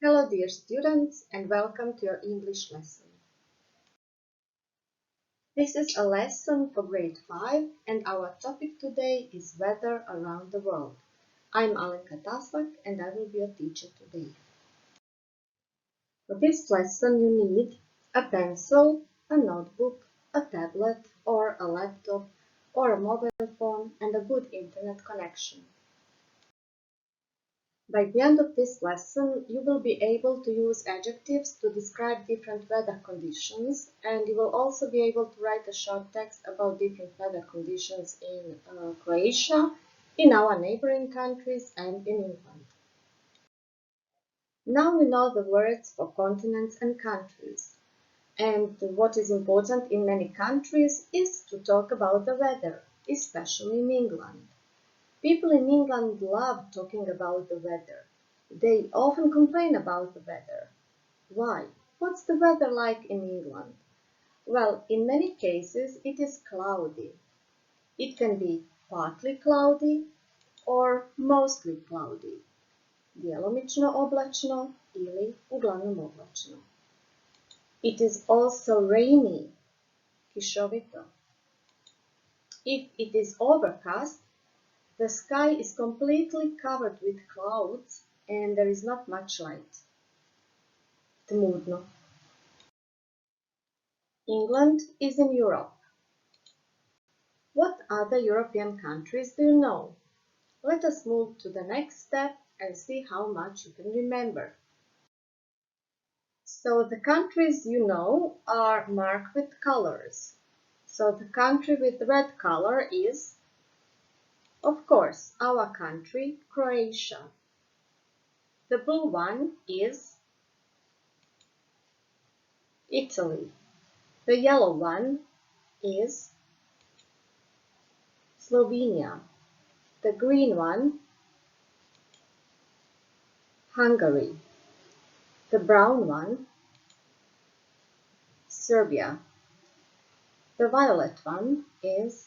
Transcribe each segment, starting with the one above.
Hello dear students and welcome to your English lesson. This is a lesson for grade 5 and our topic today is weather around the world. I'm Alenka Taslak and I will be your teacher today. For this lesson you need a pencil, a notebook, a tablet or a laptop or a mobile phone and a good internet connection. By the end of this lesson, you will be able to use adjectives to describe different weather conditions, and you will also be able to write a short text about different weather conditions in Croatia, in our neighboring countries, and in England. Now we know the words for continents and countries, and what is important in many countries is to talk about the weather, especially in England. People in England love talking about the weather. They often complain about the weather. Why? What's the weather like in England? Well, in many cases it is cloudy. It can be partly cloudy or mostly cloudy. Djelomično oblačno ili uglavnom oblačno. It is also rainy, kišovito. If it is overcast, the sky is completely covered with clouds and there is not much light. Tmurno. England is in Europe. What other European countries do you know? Let us move to the next step and see how much you can remember. So the countries you know are marked with colors. So the country with red color is, of course, our country, Croatia. The blue one is Italy. The yellow one is Slovenia. The green one, Hungary. The brown one, Serbia. The violet one is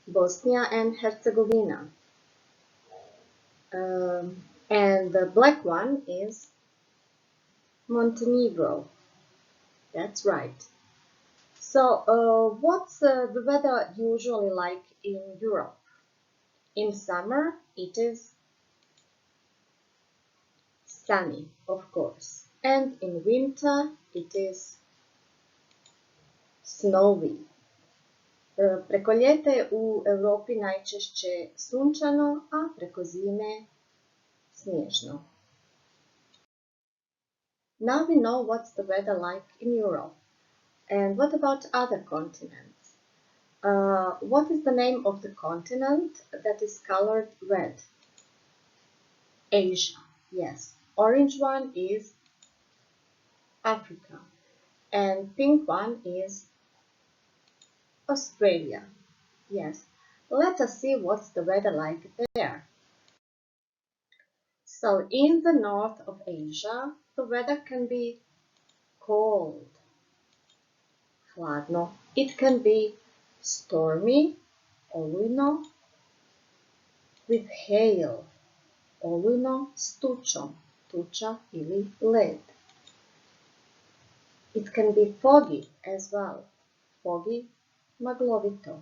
Bosnia and Herzegovina. And the black one is Montenegro. That's right. So, what's the weather usually like in Europe? In summer, it is sunny, of course. And in winter, it is snowy. Preko ljeta je u Europi najčešće sunčano, a preko zime snježno. Now we know what's the weather like in Europe. And what about other continents? What is the name of the continent that is colored red? Asia, yes. Orange one is Africa. And pink one is Australia. Yes. Let us see what's the weather like there. So in the north of Asia, the weather can be cold, hladno. It can be stormy, olujno, with hail, olujno s tučom, tuča ili led. It can be foggy as well, foggy, maglovito.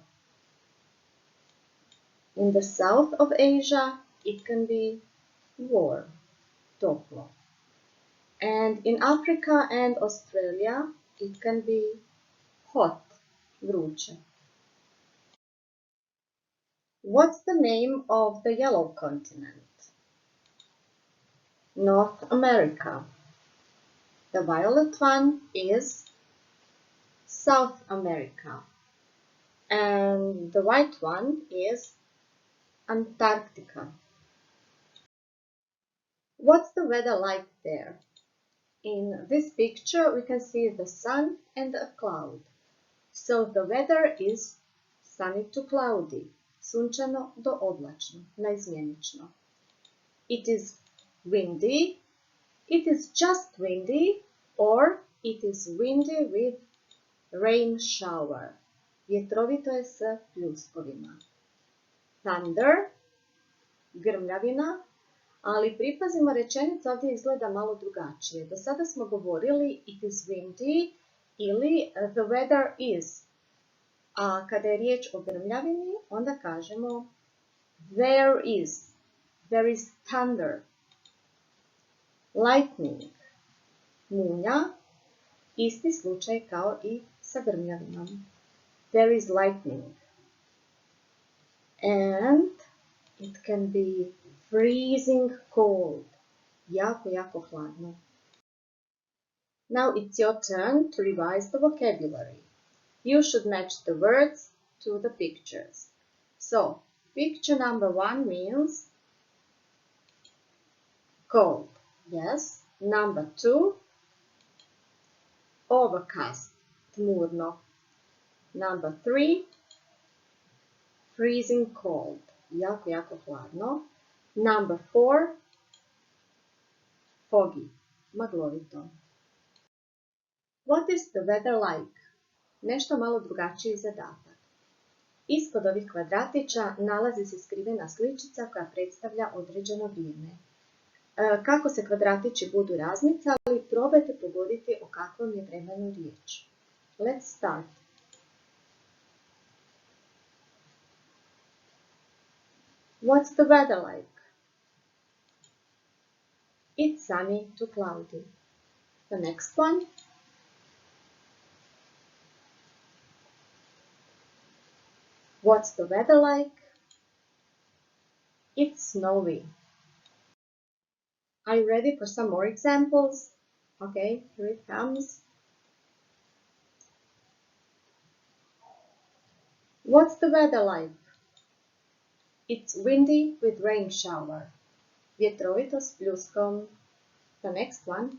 In the south of Asia, it can be warm, toplo. And in Africa and Australia, it can be hot, vruće. What's the name of the yellow continent? North America. The violet one is South America. And the white one is Antarctica. What's the weather like there? In this picture we can see the sun and a cloud. So the weather is sunny to cloudy, sunčano do oblačno, naizmjenično. It is windy, it is just windy, or it is windy with rain shower. Vjetrovito je s pljuskovima. Thunder, grmljavina, Ali pripazimo, rečenica ovdje izgleda malo drugačije. Do sada smo govorili it is windy ili the weather is. A kada je riječ o grmljavini, onda kažemo there is thunder, lightning, munja, isti slučaj kao i sa grmljavinom. There is lightning. And it can be freezing cold. Jako, jako hladno. Now it's your turn to revise the vocabulary. You should match the words to the pictures. So, picture number 1 means cold. Yes. Number 2, overcast, tmurno. Number 3, freezing cold, jako, jako hladno. Number 4, foggy, maglovito. What is the weather like? Nešto malo drugačiji zadatak. Ispod ovih kvadratića nalazi se skrivena sličica koja predstavlja određeno vrijeme. Kako se kvadratići budu razmicali, probajte pogoditi o kakvom je vremenu riječ. Let's start. What's the weather like? It's sunny to cloudy. The next one. What's the weather like? It's snowy. Are you ready for some more examples? Okay, here it comes. What's the weather like? It's windy with rain shower. Vjetrovito s pljuskom. The next one.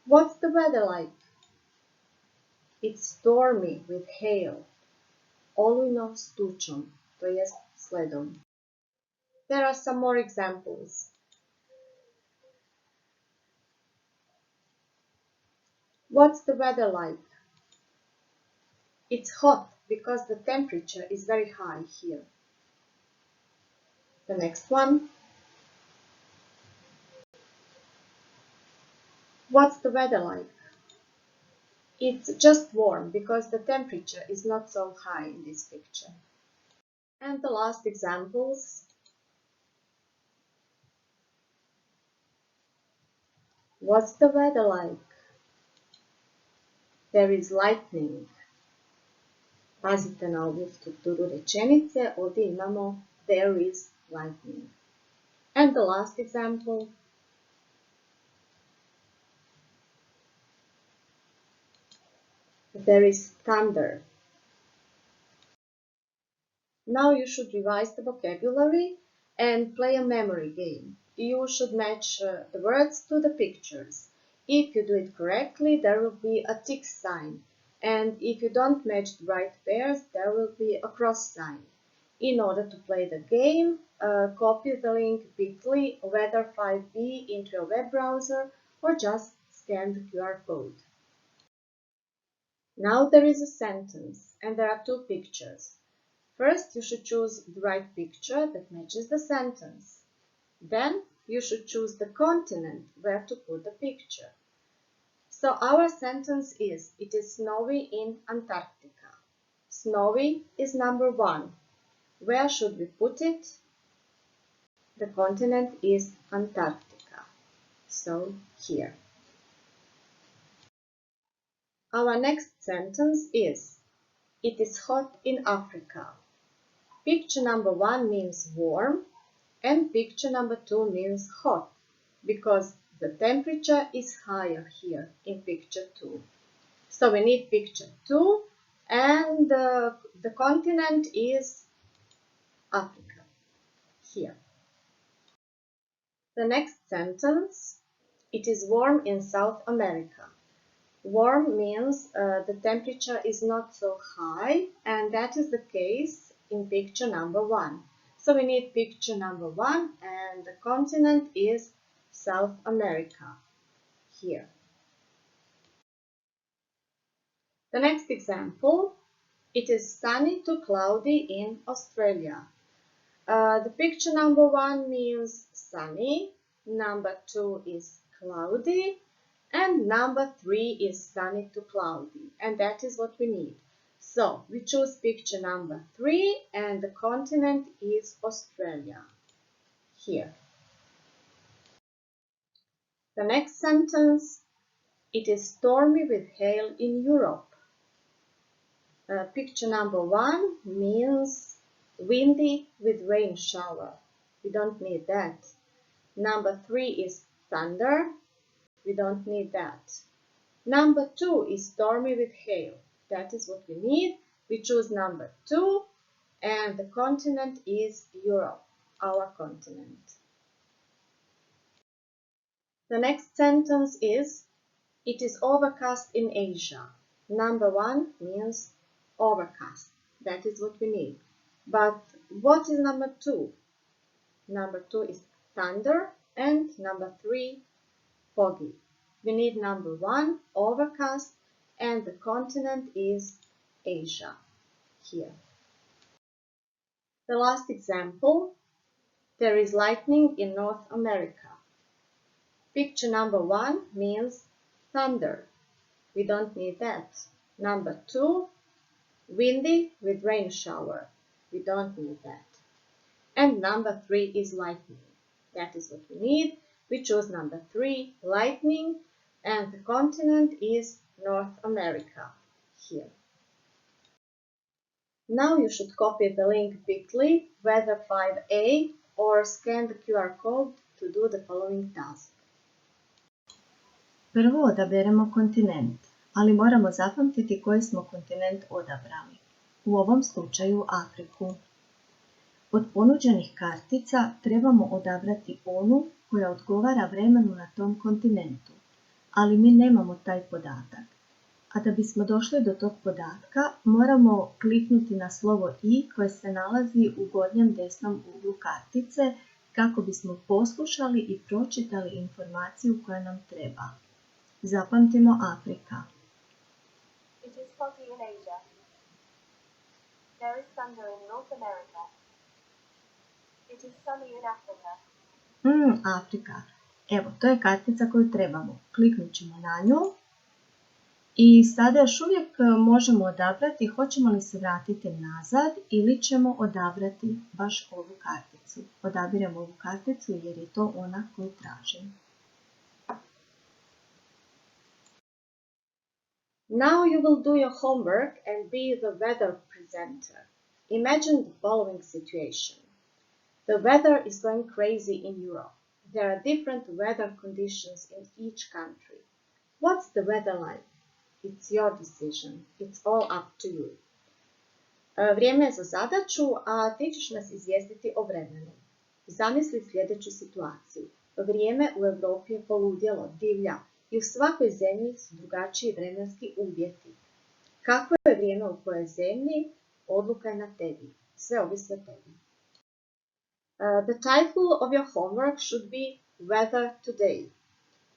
What's the weather like? It's stormy with hail. Olujno s tučom, to jest sledom. There are some more examples. What's the weather like? It's hot because the temperature is very high here. The next one. What's the weather like? It's just warm because the temperature is not so high in this picture. And the last examples. What's the weather like? There is lightning. Pazite na ovu strukturu rečenice, ovdje imamo there is lightning. And the last example. There is thunder. Now you should revise the vocabulary and play a memory game. You should match the words to the pictures. If you do it correctly, there will be a tick sign. And if you don't match the right pairs, there will be a cross sign. In order to play the game, copy the link bit.ly weather5b into your web browser or just scan the QR code. Now there is a sentence and there are two pictures. First, you should choose the right picture that matches the sentence. Then, you should choose the continent where to put the picture. So our sentence is, it is snowy in Antarctica. Snowy is number 1. Where should we put it? The continent is Antarctica. So here. Our next sentence is, it is hot in Africa. Picture number 1 means warm and picture number 2 means hot because the temperature is higher here in picture 2. So we need picture 2 and the continent is Africa here. The next sentence, it is warm in South America. Warm means the temperature is not so high, and that is the case in picture number 1. So we need picture number 1 and the continent is South America here. The next example, It is sunny to cloudy in Australia. The picture number 1 means sunny, number 2 is cloudy, and number 3 is sunny to cloudy, and that is what we need. So we choose picture number 3, and the continent is Australia. Here. The next sentence, it is stormy with hail in Europe. Picture number 1 means windy with rain shower. We don't need that. Number 3 is thunder. We don't need that. Number 2 is stormy with hail. That is what we need. We choose number 2, and the continent is Europe, our continent. The next sentence is, it is overcast in Asia. Number 1 means overcast. That is what we need. But what is number 2? Number 2 is thunder, and number 3, foggy. We need number 1, overcast, and the continent is Asia. Here. The last example, there is lightning in North America. Picture number 1 means thunder. We don't need that. Number 2, windy with rain shower. We don't need that. And number 3 is lightning. That is what we need. We choose number 3, lightning, and the continent is North America. Here. Now you should copy the link bit.ly, weather 5a, or scan the QR code to do the following task. Prvo odaberemo kontinent, ali moramo zapamtiti koji smo kontinent odabrali. U ovom slučaju Afriku. Od ponuđenih kartica trebamo odabrati onu koja odgovara vremenu na tom kontinentu, ali mi nemamo taj podatak. A da bismo došli do tog podatka, moramo kliknuti na slovo I koje se nalazi u gornjem desnom uglu kartice kako bismo poslušali i pročitali informaciju koja nam treba. Zapamtimo Afrika. It is foggy in Asia. There is thunder in North America. It is sunny in Africa. Afrika. Evo, to je kartica koju trebamo. Kliknut ćemo na nju. I sada još uvijek možemo odabrati hoćemo li se vratiti nazad ili ćemo odabrati baš ovu karticu. Odabiremo ovu karticu jer je to ona koju tražim. Now you will do your homework and be the weather presenter. Imagine the following situation. The weather is going crazy in Europe. There are different weather conditions in each country. What's the weather like? It's your decision. It's all up to you. Vrijeme je za zadaću, a ti ćeš nas izvijestiti o vremenu. Zamisli sljedeću situaciju. Vrijeme u Europi je poludjelo, divlja i u svakoj zemlji su drugačiji vremenski uvjeti. Kako je vrijeme u kojoj zemlji, odluka je na tebi. Sve ovisi o tebi. The title of your homework should be Weather Today.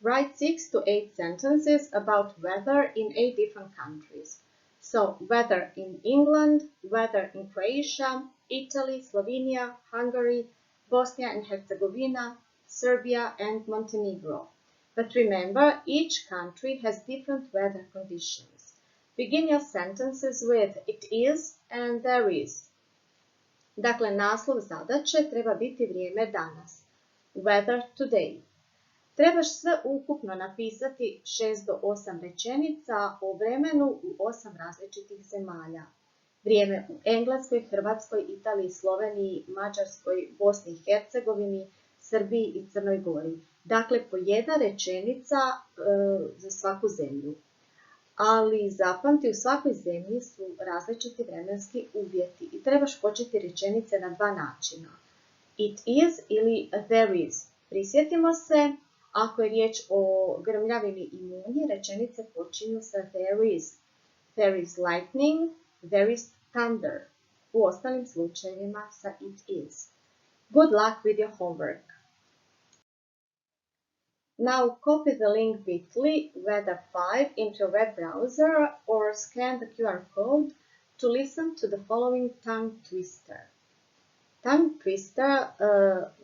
Write 6 to 8 sentences about weather in 8 different countries. So, weather in England, weather in Croatia, Italy, Slovenia, Hungary, Bosnia and Herzegovina, Serbia and Montenegro. But remember, each country has different weather conditions. Begin your sentences with it is and there is. Dakle, naslov zadaće treba biti vrijeme danas. Weather today. Trebaš sve ukupno napisati 6 do 8 rečenica o vremenu u 8 različitih zemalja. Vrijeme u Engleskoj, Hrvatskoj, Italiji, Sloveniji, Mađarskoj, Bosni i Hercegovini, Srbiji i Crnoj Gori. Dakle, po jedna rečenica za svaku zemlju. Ali zapamti, u svakoj zemlji su različiti vremenski uvjeti i trebaš početi rečenice na dva načina. It is ili there is. Prisjetimo se, ako je riječ o grmljavini i munji, rečenice počinju sa there is. There is lightning, there is thunder. U ostalim slučajevima sa it is. Good luck with your homework. Now copy the link bit.ly weather5 into your web browser or scan the QR code to listen to the following tongue twister. Tongue twister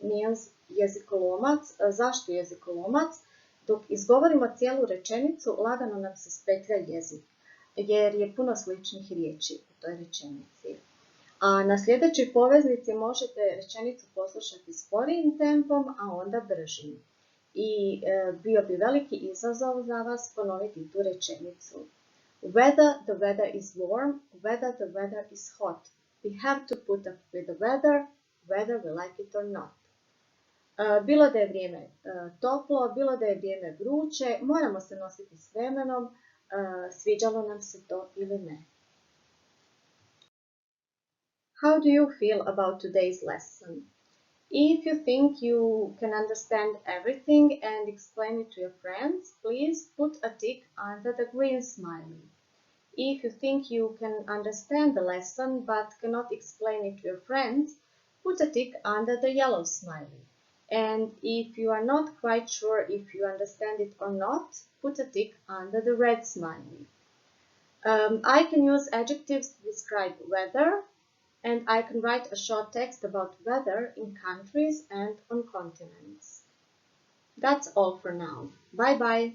means jezikolomac. Zašto jezikolomac? Dok izgovorimo cijelu rečenicu, lagano nam se spetlja jezik, jer je puno sličnih riječi u toj rečenici. A na sljedećoj poveznici možete rečenicu poslušati sporijim tempom, a onda bržim. I bio bi veliki izazov za vas ponoviti tu rečenicu. Whether the weather is warm, whether the weather is hot. We have to put up with the weather, whether we like it or not. Bilo da je vrijeme toplo, bilo da je vrijeme vruće, moramo se nositi s vremenom, sviđalo nam se to ili ne. How do you feel about today's lesson? If you think you can understand everything and explain it to your friends, please put a tick under the green smiley. If you think you can understand the lesson but cannot explain it to your friends, put a tick under the yellow smiley. And if you are not quite sure if you understand it or not, put a tick under the red smiley. I can use adjectives to describe weather, and I can write a short text about weather in countries and on continents. That's all for now. Bye bye.